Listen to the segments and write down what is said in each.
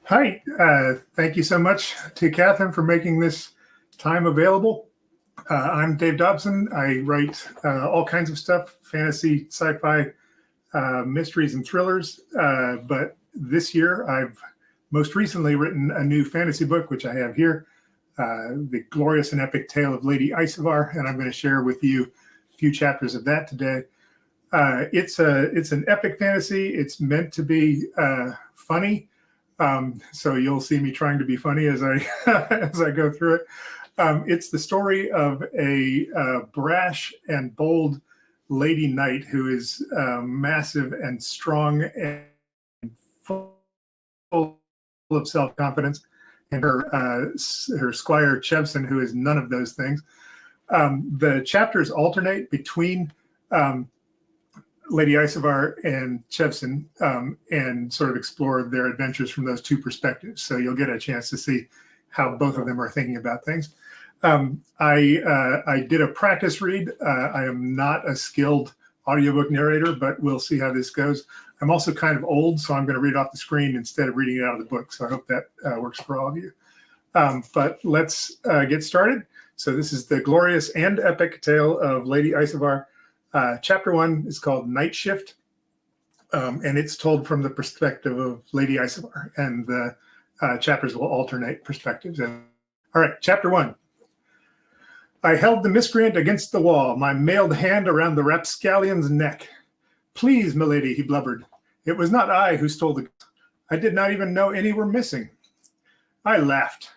Hi, thank you so much to Katherine for making this time available. I'm Dave Dobson. I write all kinds of stuff, fantasy, sci-fi, mysteries, and thrillers. But this year, I've most recently written a new fantasy book, which I have here, The Glorious and Epic Tale of Lady Isovar, and I'm going to share with you a few chapters of that today. It's an epic fantasy. It's meant to be funny. So you'll see me trying to be funny as I as I go through it. It's the story of a brash and bold lady knight who is massive and strong and full of self-confidence, and her squire Chevson, who is none of those things. The chapters alternate between Lady Isovar and Chevson, and sort of explore their adventures from those two perspectives. So you'll get a chance to see how both of them are thinking about things. I did a practice read. I am not a skilled audiobook narrator, but we'll see how this goes. I'm also kind of old, so I'm going to read off the screen instead of reading it out of the book. So I hope that works for all of you. But let's get started. So this is The Glorious and Epic Tale of Lady Isovar. Chapter 1 is called Night Shift, and it's told from the perspective of Lady Isovar, and the chapters will alternate perspectives. All right, Chapter 1. I held the miscreant against the wall, my mailed hand around the rapscallion's neck. Please, milady, he blubbered. It was not I who stole the... I did not even know any were missing. I laughed.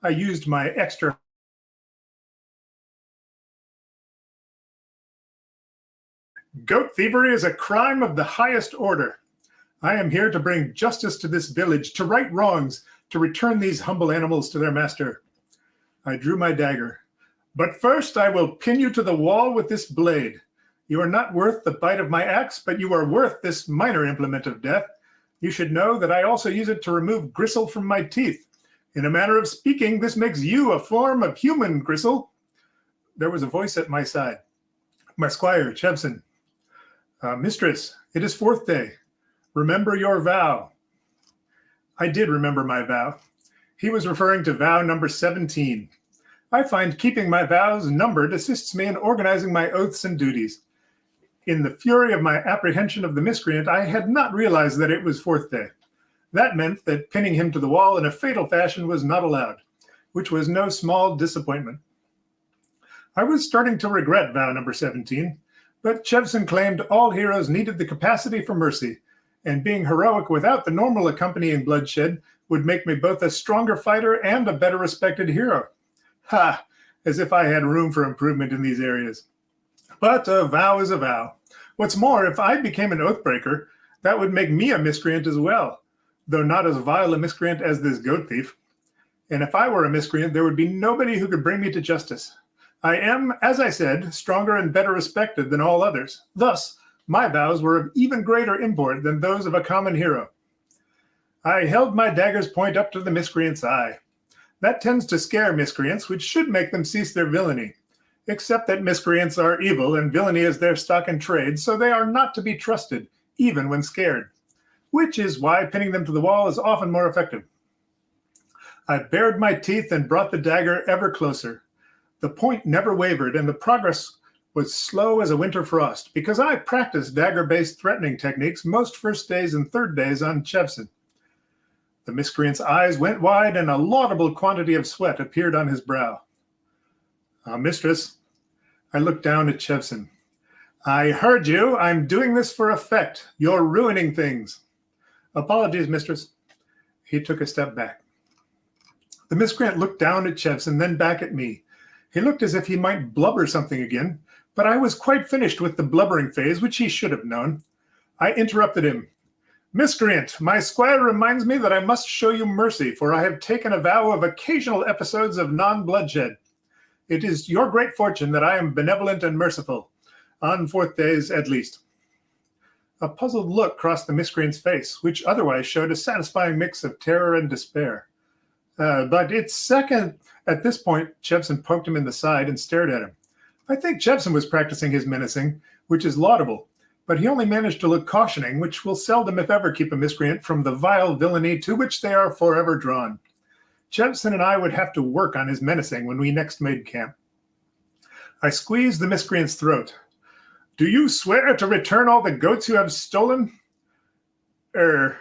I used my extra... Goat thievery is a crime of the highest order. I am here to bring justice to this village, to right wrongs, to return these humble animals to their master. I drew my dagger. But first I will pin you to the wall with this blade. You are not worth the bite of my axe, but you are worth this minor implement of death. You should know that I also use it to remove gristle from my teeth. In a manner of speaking, this makes you a form of human gristle. There was a voice at my side. My squire, Chevson. Mistress, it is 4th day. Remember your vow. I did remember my vow. He was referring to vow number 17. I find keeping my vows numbered assists me in organizing my oaths and duties. In the fury of my apprehension of the miscreant, I had not realized that it was 4th day. That meant that pinning him to the wall in a fatal fashion was not allowed, which was no small disappointment. I was starting to regret vow number 17, but Chevson claimed all heroes needed the capacity for mercy, and being heroic without the normal accompanying bloodshed would make me both a stronger fighter and a better respected hero. Ha! As if I had room for improvement in these areas. But a vow is a vow. What's more, if I became an oathbreaker, that would make me a miscreant as well, though not as vile a miscreant as this goat thief. And if I were a miscreant, there would be nobody who could bring me to justice. I am, as I said, stronger and better respected than all others. Thus, my vows were of even greater import than those of a common hero. I held my dagger's point up to the miscreant's eye. That tends to scare miscreants, which should make them cease their villainy. Except that miscreants are evil and villainy is their stock in trade, so they are not to be trusted, even when scared. Which is why pinning them to the wall is often more effective. I bared my teeth and brought the dagger ever closer. The point never wavered, and the progress was slow as a winter frost, because I practiced dagger-based threatening techniques most first days and third days on Chevson. The miscreant's eyes went wide, and a laudable quantity of sweat appeared on his brow. Mistress, I looked down at Chevson. I heard you. I'm doing this for effect. You're ruining things. Apologies, mistress. He took a step back. The miscreant looked down at Chevson, then back at me. He looked as if he might blubber something again, but I was quite finished with the blubbering phase, which he should have known. I interrupted him. Miscreant, my squire reminds me that I must show you mercy, for I have taken a vow of occasional episodes of non-bloodshed. It is your great fortune that I am benevolent and merciful, on 4th days at least. A puzzled look crossed the miscreant's face, which otherwise showed a satisfying mix of terror and despair. But it's second... At this point, Chevson poked him in the side and stared at him. I think Chevson was practicing his menacing, which is laudable, But he only managed to look cautioning, which will seldom, if ever, keep a miscreant from the vile villainy to which they are forever drawn. Jevson and I would have to work on his menacing when we next made camp. I squeezed the miscreant's throat. "Do you swear to return all the goats you have stolen?" The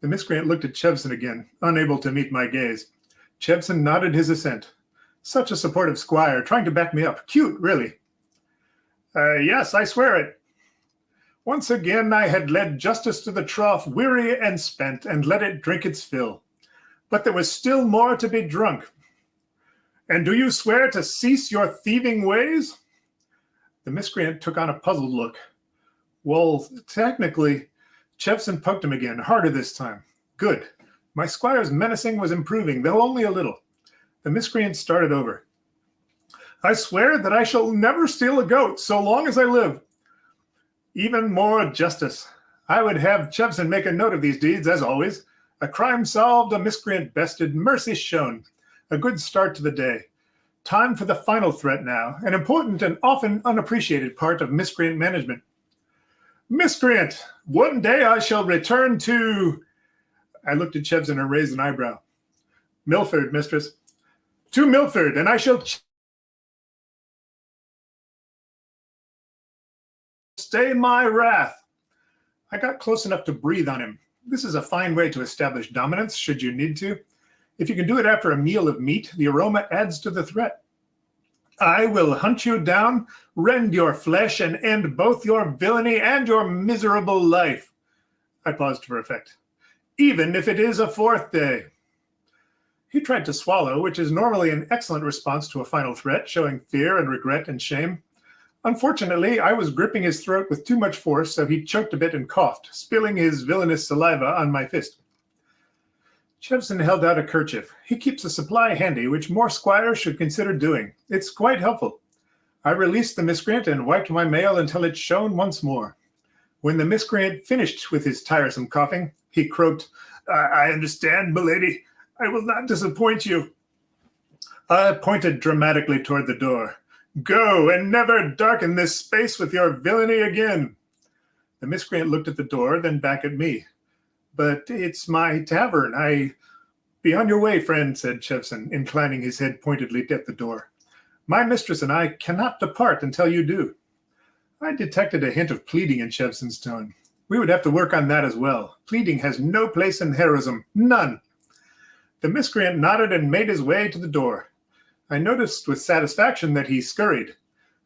miscreant looked at Jevson again, unable to meet my gaze. Jevson nodded his assent. Such a supportive squire, trying to back me up. Cute, really. "Yes, I swear it." Once again I had led justice to the trough, weary and spent, and let it drink its fill. But there was still more to be drunk. "And do you swear to cease your thieving ways?" The miscreant took on a puzzled look. "Well, technically," Jevson poked him again, harder this time. Good. My squire's menacing was improving, though only a little. The miscreant started over. "I swear that I shall never steal a goat so long as I live." Even more justice. I would have Jevson make a note of these deeds, as always. A crime solved, a miscreant bested, mercy shown. A good start to the day. Time for the final threat now, an important and often unappreciated part of miscreant management. "Miscreant, one day I shall return to..." I looked at Jevson and raised an eyebrow. "Milford, mistress." "To Milford, and I shall stay my wrath." I got close enough to breathe on him. This is a fine way to establish dominance, should you need to. If you can do it after a meal of meat, the aroma adds to the threat. "I will hunt you down, rend your flesh, and end both your villainy and your miserable life." I paused for effect. "Even if it is a fourth day." He tried to swallow, which is normally an excellent response to a final threat, showing fear and regret and shame. Unfortunately, I was gripping his throat with too much force, so he choked a bit and coughed, spilling his villainous saliva on my fist. Jevson held out a kerchief. He keeps a supply handy, which more squires should consider doing. It's quite helpful. I released the miscreant and wiped my mail until it shone once more. When the miscreant finished with his tiresome coughing, he croaked, I understand, milady. I will not disappoint you." I pointed dramatically toward the door. "Go, and never darken this space with your villainy again." The miscreant looked at the door, then back at me. "But it's my tavern. Be on your way, friend," said Jevson, inclining his head pointedly at the door. "My mistress and I cannot depart until you do." I detected a hint of pleading in Jevson's tone. We would have to work on that as well. Pleading has no place in heroism. None. The miscreant nodded and made his way to the door. I noticed with satisfaction that he scurried.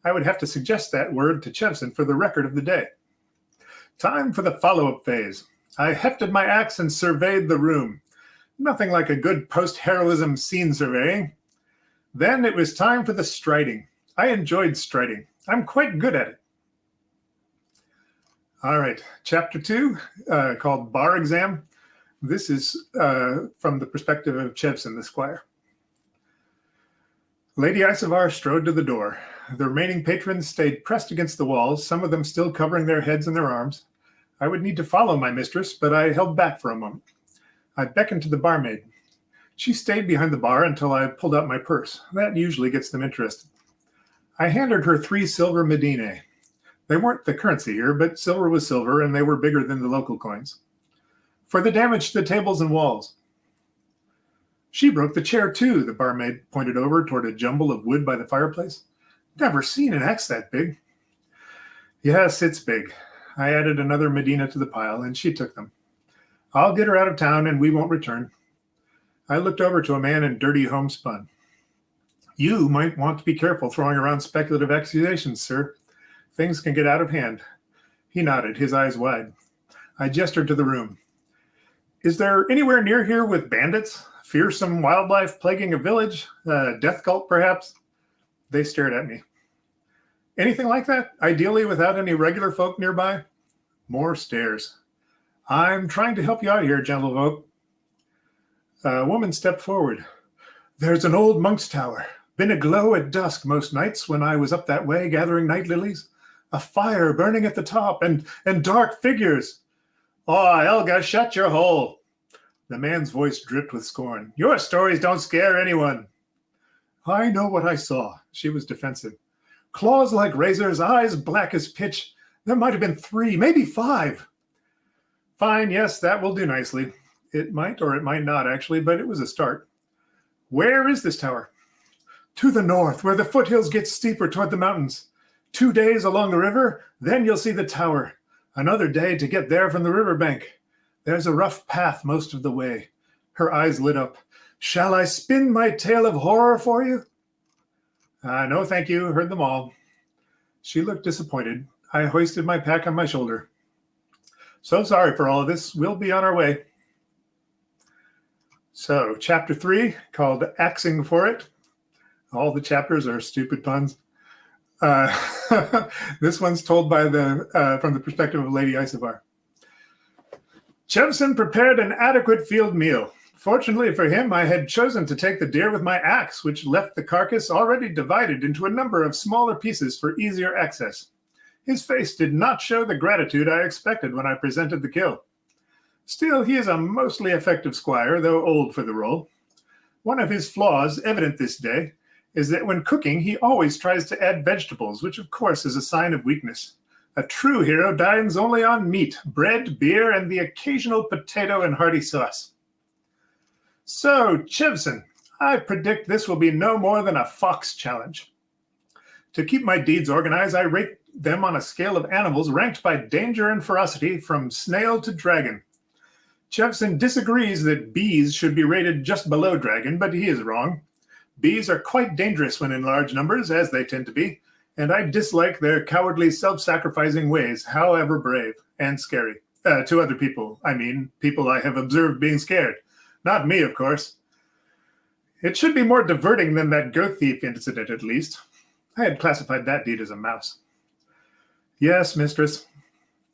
I would have to suggest that word to Jevson for the record of the day. Time for the follow-up phase. I hefted my axe and surveyed the room. Nothing like a good post-heroism scene surveying. Then it was time for the striding. I enjoyed striding. I'm quite good at it. All right, chapter 2, called Bar Exam. This is from the perspective of Jevson, the squire. Lady Isovar strode to the door. The remaining patrons stayed pressed against the walls, some of them still covering their heads and their arms. I would need to follow my mistress, but I held back for a moment. I beckoned to the barmaid. She stayed behind the bar until I pulled out my purse. That usually gets them interested. I handed her 3 silver medinae. They weren't the currency here, but silver was silver, and they were bigger than the local coins. For the damage to the tables and walls. She broke the chair, too, the barmaid pointed over toward a jumble of wood by the fireplace. Never seen an axe that big. Yes, it's big. I added another medina to the pile, and she took them. I'll get her out of town, and we won't return. I looked over to a man in dirty homespun. You might want to be careful throwing around speculative accusations, sir. Things can get out of hand. He nodded, his eyes wide. I gestured to the room. Is there anywhere near here with bandits? Fearsome wildlife plaguing a village? Death cult, perhaps? They stared at me. Anything like that? Ideally without any regular folk nearby? More stares. I'm trying to help you out here, gentlefolk. A woman stepped forward. There's an old monk's tower. Been aglow at dusk most nights when I was up that way gathering night lilies. A fire burning at the top and dark figures. Oh, Elga, shut your hole. The man's voice dripped with scorn. Your stories don't scare anyone. I know what I saw. She was defensive. Claws like razors, eyes black as pitch, There might have been 3, maybe 5. Fine, yes, that will do nicely. It might or it might not, actually, but it was a start. Where is this tower? To the north, where the foothills get steeper toward the mountains. 2 days along the river, then you'll see the tower. Another day to get there from the riverbank. There's a rough path most of the way. Her eyes lit up. Shall I spin my tale of horror for you? No, thank you. Heard them all. She looked disappointed. I hoisted my pack on my shoulder. So sorry for all of this. We'll be on our way. So, chapter 3, called Axing for It. All the chapters are stupid puns. This one's told by from the perspective of Lady Isovar. Chevson prepared an adequate field meal. Fortunately for him, I had chosen to take the deer with my axe, which left the carcass already divided into a number of smaller pieces for easier access. His face did not show the gratitude I expected when I presented the kill. Still, he is a mostly effective squire, though old for the role. One of his flaws, evident this day, is that when cooking, he always tries to add vegetables, which of course is a sign of weakness. A true hero dines only on meat, bread, beer, and the occasional potato and hearty sauce. So, Chevson, I predict this will be no more than a fox challenge. To keep my deeds organized, I rate them on a scale of animals ranked by danger and ferocity from snail to dragon. Chevson disagrees that bees should be rated just below dragon, but he is wrong. Bees are quite dangerous when in large numbers, as they tend to be, and I dislike their cowardly, self-sacrificing ways, however brave and scary. To other people, I mean, people I have observed being scared. Not me, of course. It should be more diverting than that goat thief incident, at least. I had classified that deed as a mouse. Yes, mistress.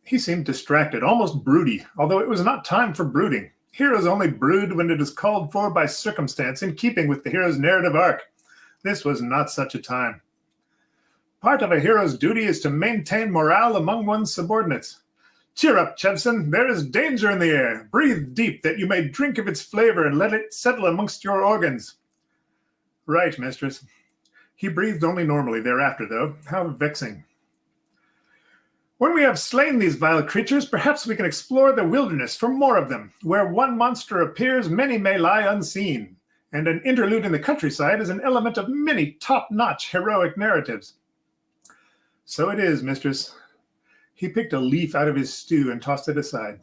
He seemed distracted, almost broody, although it was not time for brooding. Heroes only brood when it is called for by circumstance, in keeping with the hero's narrative arc. This was not such a time. Part of a hero's duty is to maintain morale among one's subordinates. Cheer up, Chevson. There is danger in the air. Breathe deep that you may drink of its flavor and let it settle amongst your organs. Right, mistress. He breathed only normally thereafter, though. How vexing. When we have slain these vile creatures, perhaps we can explore the wilderness for more of them. Where one monster appears, many may lie unseen, and an interlude in the countryside is an element of many top-notch heroic narratives. So it is, mistress. He picked a leaf out of his stew and tossed it aside.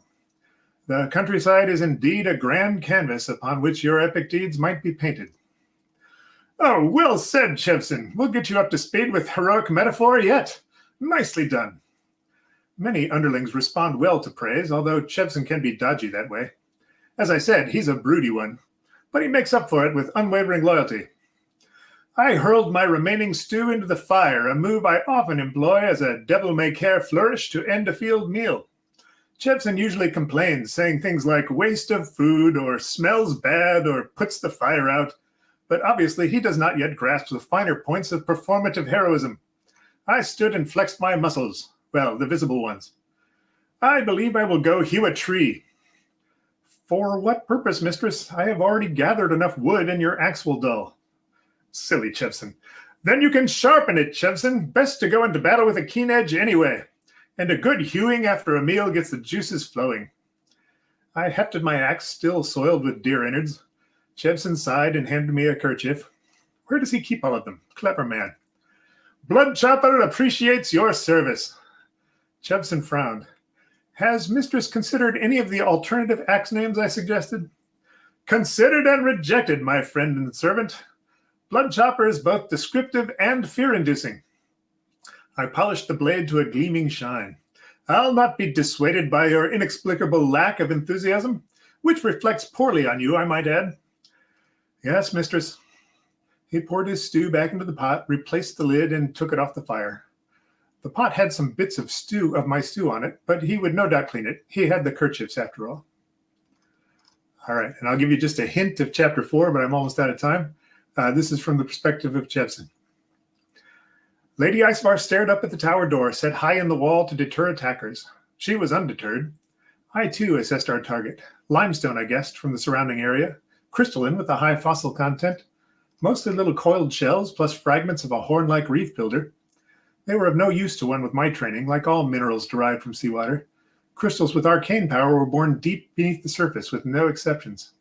The countryside is indeed a grand canvas upon which your epic deeds might be painted. Oh, well said, Chevson. We'll get you up to speed with heroic metaphor yet. Nicely done. Many underlings respond well to praise, although Chevson can be dodgy that way. As I said, he's a broody one, but he makes up for it with unwavering loyalty. I hurled my remaining stew into the fire, a move I often employ as a devil-may-care flourish to end a field meal. Chevson usually complains, saying things like waste of food or smells bad or puts the fire out, but obviously he does not yet grasp the finer points of performative heroism. I stood and flexed my muscles. Well, the visible ones. I believe I will go hew a tree. For what purpose, mistress? I have already gathered enough wood and your axe will dull. Silly Chevson. Then you can sharpen it, Chevson. Best to go into battle with a keen edge anyway. And a good hewing after a meal gets the juices flowing. I hefted my axe, still soiled with deer innards. Chevson sighed and handed me a kerchief. Where does he keep all of them? Clever man. Bloodchopper appreciates your service. Chevson frowned. Has mistress considered any of the alternative axe names I suggested? Considered and rejected, my friend and servant. Bloodchopper is both descriptive and fear-inducing. I polished the blade to a gleaming shine. I'll not be dissuaded by your inexplicable lack of enthusiasm, which reflects poorly on you, I might add. Yes, mistress. He poured his stew back into the pot, replaced the lid, and took it off the fire. The pot had some bits of my stew on it, but he would no doubt clean it. He had the kerchiefs after all. All right, and I'll give you just a hint of chapter 4, but I'm almost out of time. This is from the perspective of Chevson. Lady Isovar stared up at the tower door, set high in the wall to deter attackers. She was undeterred. I, too, assessed our target. Limestone, I guessed, from the surrounding area. Crystalline with a high fossil content. Mostly little coiled shells, plus fragments of a horn-like reef builder. They were of no use to one with my training, like all minerals derived from seawater. Crystals with arcane power were born deep beneath the surface, with no exceptions.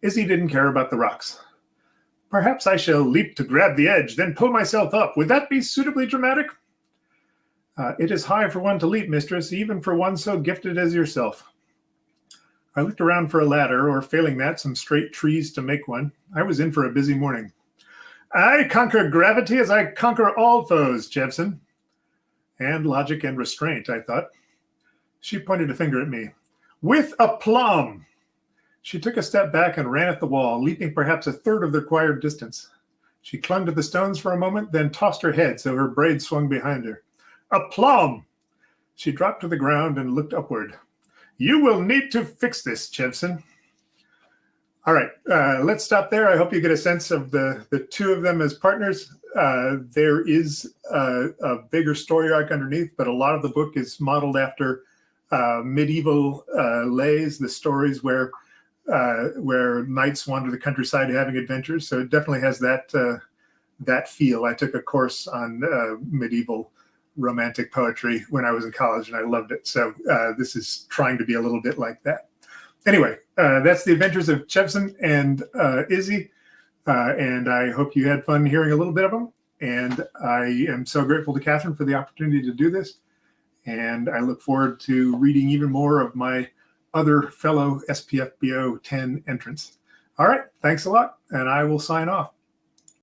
Izzy didn't care about the rocks. Perhaps I shall leap to grab the edge, then pull myself up. Would that be suitably dramatic? It is high for one to leap, mistress, even for one so gifted as yourself. I looked around for a ladder, or failing that, some straight trees to make one. I was in for a busy morning. I conquer gravity as I conquer all foes, Jevson. And logic and restraint, I thought. She pointed a finger at me. With aplomb! She took a step back and ran at the wall, leaping perhaps a third of the required distance. She clung to the stones for a moment, then tossed her head so her braid swung behind her. Aplomb! She dropped to the ground and looked upward. You will need to fix this, Jevson. All right, let's stop there. I hope you get a sense of the two of them as partners. There is a bigger story arc underneath, but a lot of the book is modeled after medieval lays, the stories where knights wander the countryside having adventures. So it definitely has that feel. I took a course on medieval romantic poetry when I was in college, and I loved it. So this is trying to be a little bit like that. Anyway, that's the adventures of Jevson and Izzy, and I hope you had fun hearing a little bit of them. And I am so grateful to Katherine for the opportunity to do this, and I look forward to reading even more of my other fellow SPFBO 10 entrants. All right, thanks a lot, and I will sign off.